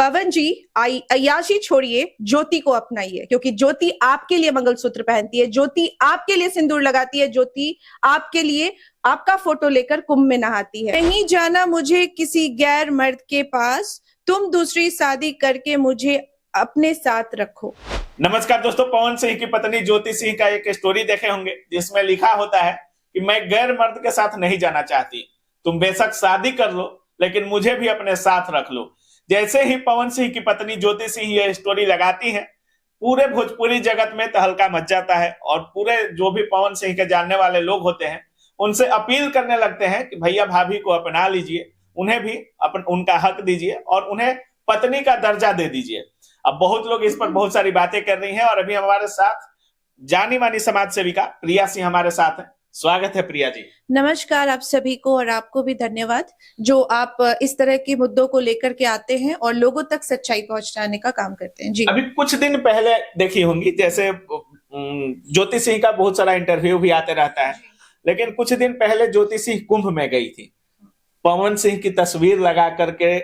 पवन जी, अय्याशी छोड़िए, ज्योति को अपनाइए, क्योंकि ज्योति आपके लिए मंगलसूत्र पहनती है, ज्योति आपके लिए सिंदूर लगाती है, ज्योति आपके लिए आपका फोटो लेकर कुंभ में नहाती है। नहीं जाना मुझे किसी गैर मर्द के पास, तुम दूसरी शादी करके मुझे अपने साथ रखो। नमस्कार दोस्तों, पवन सिंह की पत्नी ज्योति सिंह का एक स्टोरी देखे होंगे जिसमें लिखा होता है कि मैं गैर मर्द के साथ नहीं जाना चाहती, तुम बेशक शादी कर लो लेकिन मुझे भी अपने साथ रख लो। जैसे ही पवन सिंह की पत्नी ज्योति सिंह ये स्टोरी लगाती है, पूरे भोजपुरी जगत में तहलका मच जाता है और पूरे जो भी पवन सिंह के जानने वाले लोग होते हैं उनसे अपील करने लगते हैं कि भैया भाभी को अपना लीजिए, उन्हें भी उनका हक दीजिए और उन्हें पत्नी का दर्जा दे दीजिए। अब बहुत लोग इस पर बहुत सारी बातें कर रही हैं और अभी हमारे साथ जानी मानी समाज सेविका प्रिया सिंह हमारे साथ है। स्वागत है प्रिया जी। नमस्कार आप सभी को, और आपको भी धन्यवाद जो आप इस तरह के मुद्दों को लेकर के आते हैं और लोगों तक सच्चाई पहुंचाने का काम करते हैं। जी, अभी कुछ दिन पहले देखी होंगी, जैसे ज्योति सिंह का बहुत सारा इंटरव्यू भी आते रहता है, लेकिन कुछ दिन पहले ज्योति सिंह कुंभ में गई थी। पवन सिंह की तस्वीर लगा करके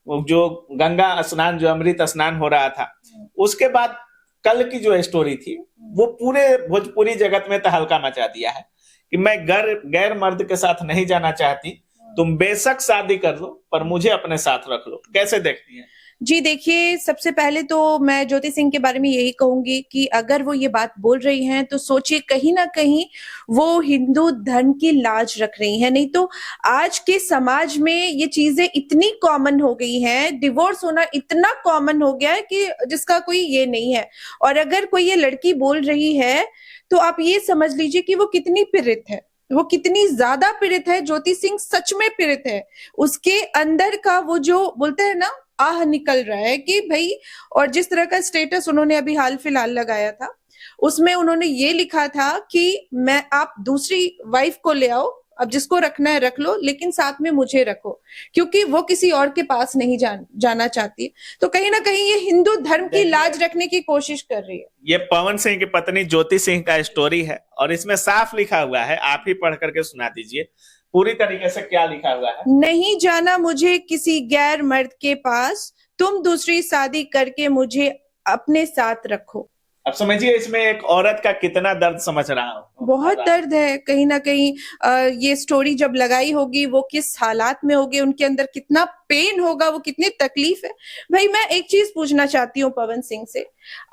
जो गंगा स्नान, जो अमृत स्नान हो रहा था, उसके बाद कल की जो स्टोरी थी वो पूरे भोजपुरी जगत में तहलका मचा दिया है कि मैं गैर मर्द के साथ नहीं जाना चाहती, तुम बेशक शादी कर लो पर मुझे अपने साथ रख लो। कैसे देखती हैं? जी देखिए, सबसे पहले तो मैं ज्योति सिंह के बारे में यही कहूंगी कि अगर वो ये बात बोल रही हैं तो सोचिए कहीं ना कहीं वो हिंदू धर्म की लाज रख रही हैं। नहीं तो आज के समाज में ये चीजें इतनी कॉमन हो गई हैं, डिवोर्स होना इतना कॉमन हो गया है कि जिसका कोई ये नहीं है। और अगर कोई ये लड़की बोल रही है तो आप ये समझ लीजिए कि वो कितनी पीड़ित है, वो कितनी ज्यादा पीड़ित है। ज्योति सिंह सच में पीड़ित है, उसके अंदर का वो जो बोलते हैं ना आह निकल रहा है कि भाई। और जिस तरह का स्टेटस उन्होंने अभी हाल फिलहाल लगाया था, उसमें उन्होंने ये लिखा था कि मैं, आप दूसरी वाइफ को ले आओ, अब जिसको रखना है रख लो, लेकिन साथ में मुझे रखो, क्योंकि वो किसी और के पास नहीं जाना चाहती। तो कहीं ना कहीं ये हिंदू धर्म की लाज रखने की कोशिश कर रही है। ये पवन सिंह की पत्नी ज्योति सिंह का स्टोरी है और इसमें साफ लिखा हुआ है, आप ही पढ़ करके सुना दीजिए पूरी तरीके से क्या लिखा हुआ है। नहीं जाना मुझे किसी गैर मर्द के पास, तुम दूसरी शादी करके मुझे अपने साथ रखो। अब समझिए इसमें एक औरत का कितना दर्द समझ रहा हूं। बहुत दर्द है। कहीं ना कहीं ये स्टोरी जब लगाई होगी वो किस हालात में होगी, उनके अंदर कितना पेन होगा, वो कितनी तकलीफ है। भाई मैं एक चीज पूछना चाहती हूँ पवन सिंह से,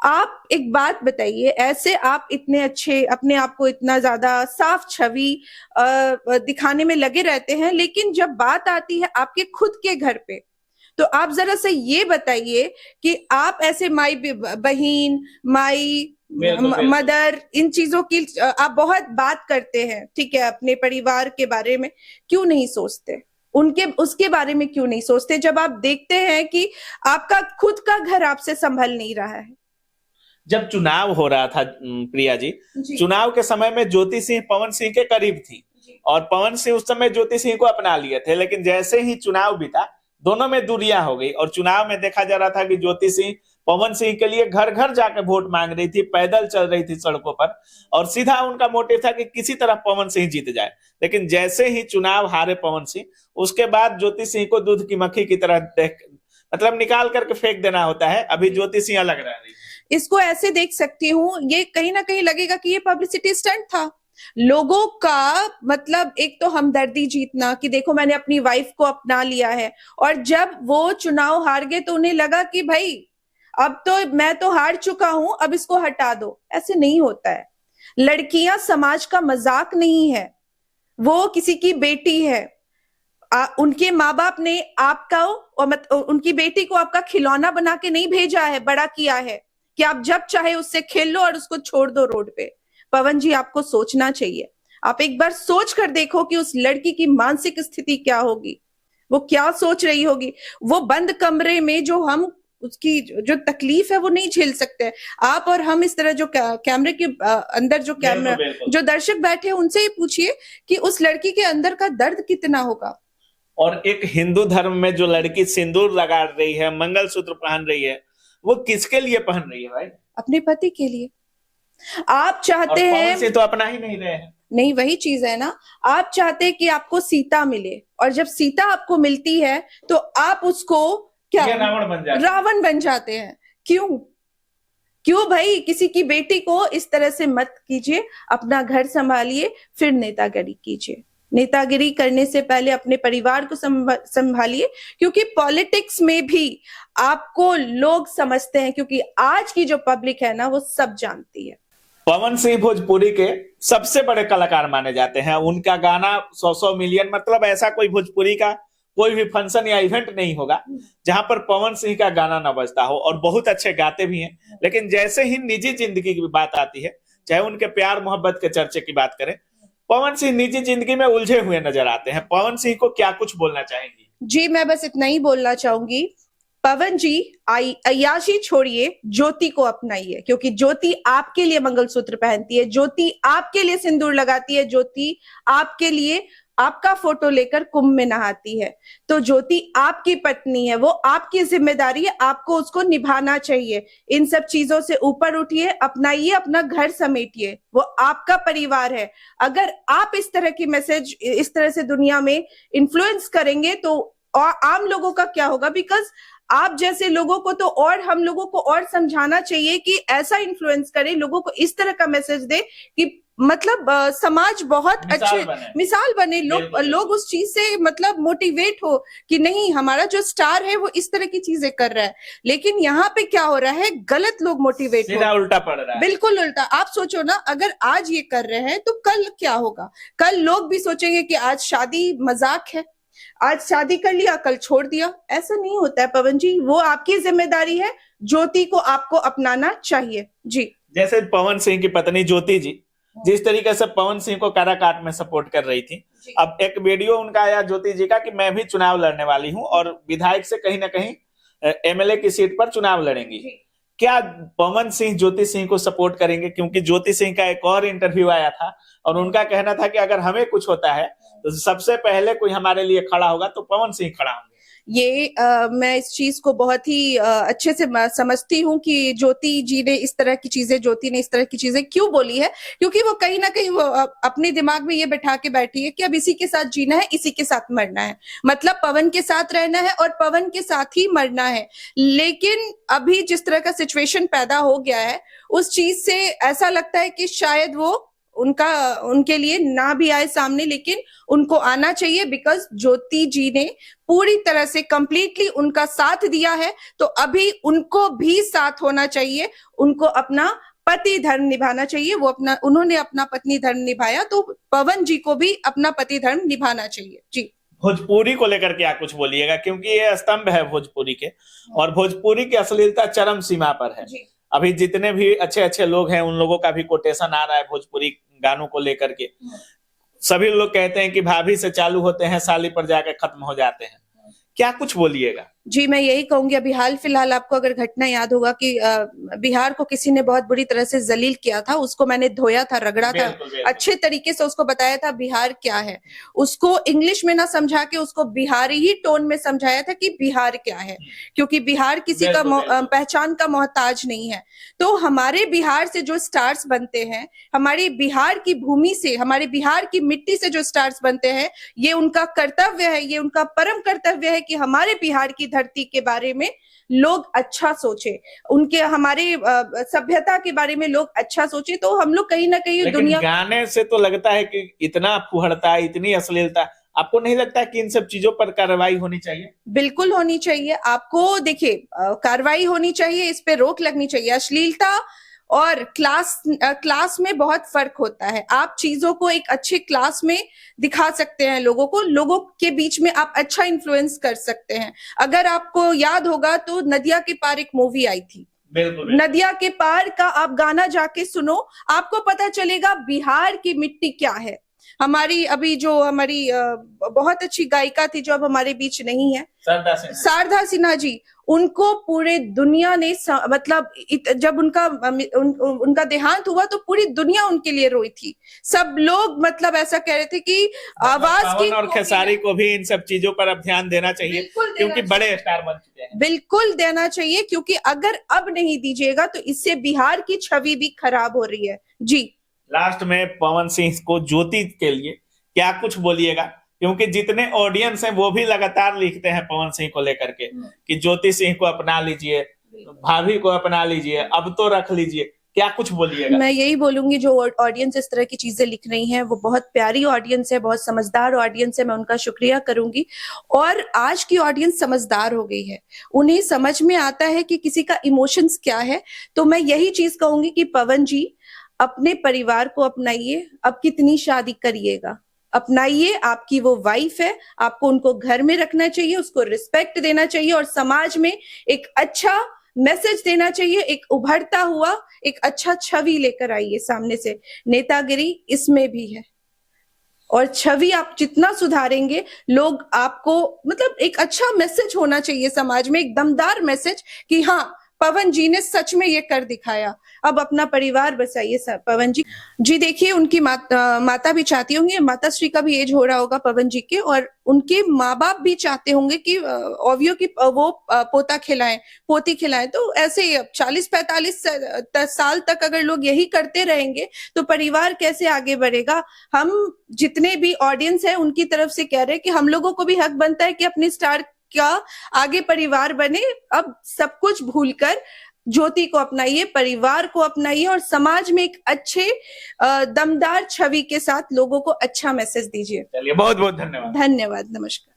आप एक बात बताइए, ऐसे आप इतने अच्छे, अपने आप को इतना ज्यादा साफ छवि दिखाने में लगे रहते हैं, लेकिन जब बात आती है आपके खुद के घर पे, तो आप जरा से ये बताइए कि आप ऐसे माई बहन, माई मदर, इन चीजों की आप बहुत बात करते हैं, ठीक है, अपने परिवार के बारे में क्यों नहीं सोचते, उसके बारे में क्यों नहीं सोचते, जब आप देखते हैं कि आपका खुद का घर आपसे संभल नहीं रहा है। जब चुनाव हो रहा था प्रिया जी, चुनाव के समय में ज्योति सिंह पवन सिंह के करीब थी और पवन सिंह उस समय ज्योति सिंह को अपना लिए थे, लेकिन जैसे ही चुनाव बीता दोनों में दूरियां हो गई और चुनाव में देखा जा रहा था कि ज्योति सिंह पवन सिंह के लिए घर घर जाकर वोट मांग रही थी, पैदल चल रही थी सड़कों पर, और सीधा उनका मोटिव था कि किसी तरह पवन सिंह जीत जाए। लेकिन जैसे ही चुनाव हारे पवन सिंह, उसके बाद ज्योति सिंह को दूध की मक्खी की तरह मतलब निकाल करके फेंक देना होता है। अभी ज्योति सिंह अलग रह रही है। इसको ऐसे देख सकती हूँ, ये कहीं ना कहीं लगेगा कि ये पब्लिसिटी स्टंट था लोगों का, मतलब एक तो हमदर्दी जीतना कि देखो मैंने अपनी वाइफ को अपना लिया है, और जब वो चुनाव हार गए तो उन्हें लगा कि भाई अब तो मैं तो हार चुका हूं, अब इसको हटा दो। ऐसे नहीं होता है। लड़कियां समाज का मजाक नहीं है, वो किसी की बेटी है। उनके माँ बाप ने आपका और उनकी बेटी को आपका खिलौना बना के नहीं भेजा है, बड़ा किया है कि आप जब चाहे उससे खेल लो और उसको छोड़ दो रोड पे। पवन जी, आपको सोचना चाहिए। आप एक बार सोच कर देखो कि उस लड़की की मानसिक स्थिति क्या होगी, वो क्या सोच रही होगी। वो बंद कमरे में जो हम उसकी जो तकलीफ है वो नहीं झेल सकते। आप और हम इस तरह जो कैमरे के अंदर जो जो दर्शक बैठे हैं उनसे ही पूछिए कि उस लड़की के अंदर का दर्द कितना होगा। और एक हिंदू धर्म में जो लड़की सिंदूर लगा रही है, मंगलसूत्र पहन रही है, वो किसके लिए पहन रही है भाई? अपने पति के लिए। आप चाहते हैं, से तो अपना ही नहीं रहे हैं। नहीं, वही चीज है ना, आप चाहते हैं कि आपको सीता मिले, और जब सीता आपको मिलती है तो आप उसको क्या ये रावण बन जाते हैं। रावण बन जाते हैं। क्यों? क्यों भाई? किसी की बेटी को इस तरह से मत कीजिए, अपना घर संभालिए, फिर नेतागिरी कीजिए। नेतागिरी करने से पहले अपने परिवार को संभालिए, क्योंकि पॉलिटिक्स में भी आपको लोग समझते हैं, क्योंकि आज की जो पब्लिक है ना वो सब जानती है। पवन सिंह भोजपुरी के सबसे बड़े कलाकार माने जाते हैं। उनका गाना 100 मिलियन, मतलब ऐसा कोई भोजपुरी का कोई भी फंक्शन या इवेंट नहीं होगा जहां पर पवन सिंह का गाना न बजता हो, और बहुत अच्छे गाते भी हैं। लेकिन जैसे ही निजी जिंदगी की बात आती है, चाहे उनके प्यार मोहब्बत के चर्चे की बात करें, पवन सिंह निजी जिंदगी में उलझे हुए नजर आते हैं। पवन सिंह को क्या कुछ बोलना चाहेंगी? जी, मैं बस इतना ही बोलना चाहूंगी, पवन जी अय्याशी छोड़िए, ज्योति को अपनाइए, क्योंकि ज्योति आपके लिए मंगलसूत्र पहनती है, ज्योति आपके लिए सिंदूर लगाती है, ज्योति आपके लिए आपका फोटो लेकर कुंभ में नहाती है। तो ज्योति आपकी पत्नी है, वो आपकी जिम्मेदारी है, आपको उसको निभाना चाहिए। इन सब चीजों से ऊपर उठिए, अपनाइए, अपना घर समेटिए, वो आपका परिवार है। अगर आप इस तरह की मैसेज इस तरह से दुनिया में इन्फ्लुएंस करेंगे तो और आम लोगों का क्या होगा? बिकॉज आप जैसे लोगों को तो और हम लोगों को और समझाना चाहिए कि ऐसा इन्फ्लुएंस करें, लोगों को इस तरह का मैसेज दे कि मतलब समाज बहुत अच्छे मिसाल बने, लोग उस चीज से मतलब मोटिवेट हो कि नहीं, हमारा जो स्टार है वो इस तरह की चीजें कर रहा है। लेकिन यहाँ पे क्या हो रहा है, गलत लोग मोटिवेट हो, उल्टा पड़ रहा है। बिल्कुल उल्टा। आप सोचो ना, अगर आज ये कर रहे हैं तो कल क्या होगा? कल लोग भी सोचेंगे कि आज शादी मजाक है, आज शादी कर लिया कल छोड़ दिया। ऐसा नहीं होता है पवन जी, वो आपकी जिम्मेदारी है, ज्योति को आपको अपनाना चाहिए। जी, जैसे पवन सिंह की पत्नी ज्योति जी जिस तरीके से पवन सिंह को काराकाट में सपोर्ट कर रही थी, अब एक वीडियो उनका आया ज्योति जी का कि मैं भी चुनाव लड़ने वाली हूं और विधायक से कहीं ना कहीं एमएलए की सीट पर चुनाव लड़ेंगी। क्या पवन सिंह ज्योति सिंह को सपोर्ट करेंगे? क्योंकि ज्योति सिंह का एक और इंटरव्यू आया था और उनका कहना था कि अगर हमें कुछ होता है तो सबसे पहले कोई हमारे लिए खड़ा होगा तो पवन सिंह खड़ा होंगे। ये मैं इस चीज को बहुत ही अच्छे से समझती हूँ कि ज्योति जी ने इस तरह की चीजें, ज्योति ने इस तरह की चीजें क्यों बोली है, क्योंकि वो कहीं ना कहीं वो अपने दिमाग में ये बैठा के बैठी है कि अब इसी के साथ जीना है, इसी के साथ मरना है, मतलब पवन के साथ रहना है और पवन के साथ ही मरना है। लेकिन अभी जिस तरह का सिचुएशन पैदा हो गया है, उस चीज से ऐसा लगता है कि शायद वो उनके लिए ना भी आए सामने, लेकिन उनको आना चाहिए, बिकॉज ज्योति जी ने पूरी तरह से कंप्लीटली उनका साथ दिया है। तो अभी उनको भी साथ होना चाहिए, उनको अपना पति धर्म निभाना चाहिए। उन्होंने अपना पत्नी धर्म निभाया, तो पवन जी को भी अपना पति धर्म निभाना चाहिए। जी, भोजपुरी को लेकर क्या कुछ बोलिएगा? क्योंकि ये स्तंभ है भोजपुरी के, और भोजपुरी की अश्लीलता चरम सीमा पर है। अभी जितने भी अच्छे अच्छे लोग हैं उन लोगों का भी कोटेशन आ रहा है भोजपुरी गानों को लेकर के। सभी लोग कहते हैं कि भाभी से चालू होते हैं, साली पर जाकर खत्म हो जाते हैं। क्या कुछ बोलिएगा? जी, मैं यही कहूंगी, अभी हाल फिलहाल आपको अगर घटना याद होगा कि बिहार को किसी ने बहुत बुरी तरह से जलील किया था, उसको मैंने धोया था, रगड़ा था, अच्छे तरीके से उसको बताया था बिहार क्या है, उसको इंग्लिश में ना समझा के उसको बिहारी ही टोन में समझाया था कि बिहार क्या है, क्योंकि बिहार किसी का पहचान का मोहताज नहीं है। तो हमारे बिहार से जो स्टार्स बनते हैं, हमारी बिहार की भूमि से, हमारे बिहार की मिट्टी से जो स्टार्स बनते हैं, ये उनका कर्तव्य है, ये उनका परम कर्तव्य है कि हमारे बिहार की धरती के बारे में लोग अच्छा सोचे, उनके हमारे सभ्यता के बारे में लोग अच्छा सोचे। तो हम लोग कहीं ना कहीं दुनिया गाने से तो लगता है कि इतना फुहड़ता, इतनी अश्लीलता, आपको नहीं लगता कि इन सब चीजों पर कार्रवाई होनी चाहिए? बिल्कुल होनी चाहिए। आपको देखिए, कार्रवाई होनी चाहिए, इस पे रोक लगनी चाहिए। अश्लीलता और क्लास में बहुत फर्क होता है। आप चीजों को एक अच्छे क्लास में दिखा सकते हैं, लोगों के बीच में आप अच्छा इन्फ्लुएंस कर सकते हैं। अगर आपको याद होगा तो नदिया के पार एक मूवी आई थी, बिल्कुल। नदिया के पार का आप गाना जाके सुनो, आपको पता चलेगा बिहार की मिट्टी क्या है। हमारी अभी जो हमारी बहुत अच्छी गायिका थी जो अब हमारे बीच नहीं है, शारदा सिन्हा जी, उनको पूरे दुनिया ने मतलब जब उनका देहांत हुआ तो पूरी दुनिया उनके लिए रोई थी। सब लोग मतलब ऐसा कह रहे थे कि आवाज की, और खेसारी को भी इन सब चीजों पर अब ध्यान देना चाहिए, क्योंकि बड़े स्टार बन चुके हैं। बिल्कुल देना चाहिए, क्योंकि अगर अब नहीं दीजिएगा तो इससे बिहार की छवि भी खराब हो रही है। जी, लास्ट में पवन सिंह को ज्योति के लिए क्या कुछ बोलिएगा क्योंकि जितने ऑडियंस हैं वो भी लगातार लिखते हैं पवन सिंह को लेकर के कि ज्योति सिंह को अपना लीजिए, भाभी को अपना लीजिए, अब तो रख लीजिए। क्या कुछ बोलिएगा? मैं यही बोलूंगी, जो ऑडियंस इस तरह की चीजें लिख रही हैं वो बहुत प्यारी ऑडियंस है, बहुत समझदार ऑडियंस है, मैं उनका शुक्रिया करूंगी। और आज की ऑडियंस समझदार हो गई है, उन्हें समझ में आता है कि किसी का इमोशंस क्या है। तो मैं यही चीज कहूंगी कि पवन जी अपने परिवार को अपनाइए, अब कितनी शादी करिएगा, अपनाइए, आपकी वो वाइफ है, आपको उनको घर में रखना चाहिए, उसको रिस्पेक्ट देना चाहिए और समाज में एक अच्छा मैसेज देना चाहिए, एक उभरता हुआ एक अच्छा छवि लेकर आइए सामने से। नेतागिरी इसमें भी है, और छवि आप जितना सुधारेंगे, लोग आपको मतलब एक अच्छा मैसेज होना चाहिए समाज में, एक दमदार मैसेज कि हाँ पवन जी ने सच में ये कर दिखाया। अब अपना परिवार बसाइए पवन जी। जी देखिए, उनकी माता भी चाहती होंगी, माता श्री का भी एज हो रहा होगा पवन जी के, और उनके माँ बाप भी चाहते होंगे कि ओवियो की वो पोता खिलाएं, पोती खिलाएं। तो ऐसे 40-45 साल तक अगर लोग यही करते रहेंगे तो परिवार कैसे आगे बढ़ेगा। हम जितने भी ऑडियंस है उनकी तरफ से कह रहे हैं कि हम लोगों को भी हक बनता है कि अपने स्टार का आगे परिवार बने। अब सब कुछ भूलकर ज्योति को अपनाइए, परिवार को अपनाइए और समाज में एक अच्छे दमदार छवि के साथ लोगों को अच्छा मैसेज दीजिए। चलिए, बहुत बहुत धन्यवाद। धन्यवाद, नमस्कार।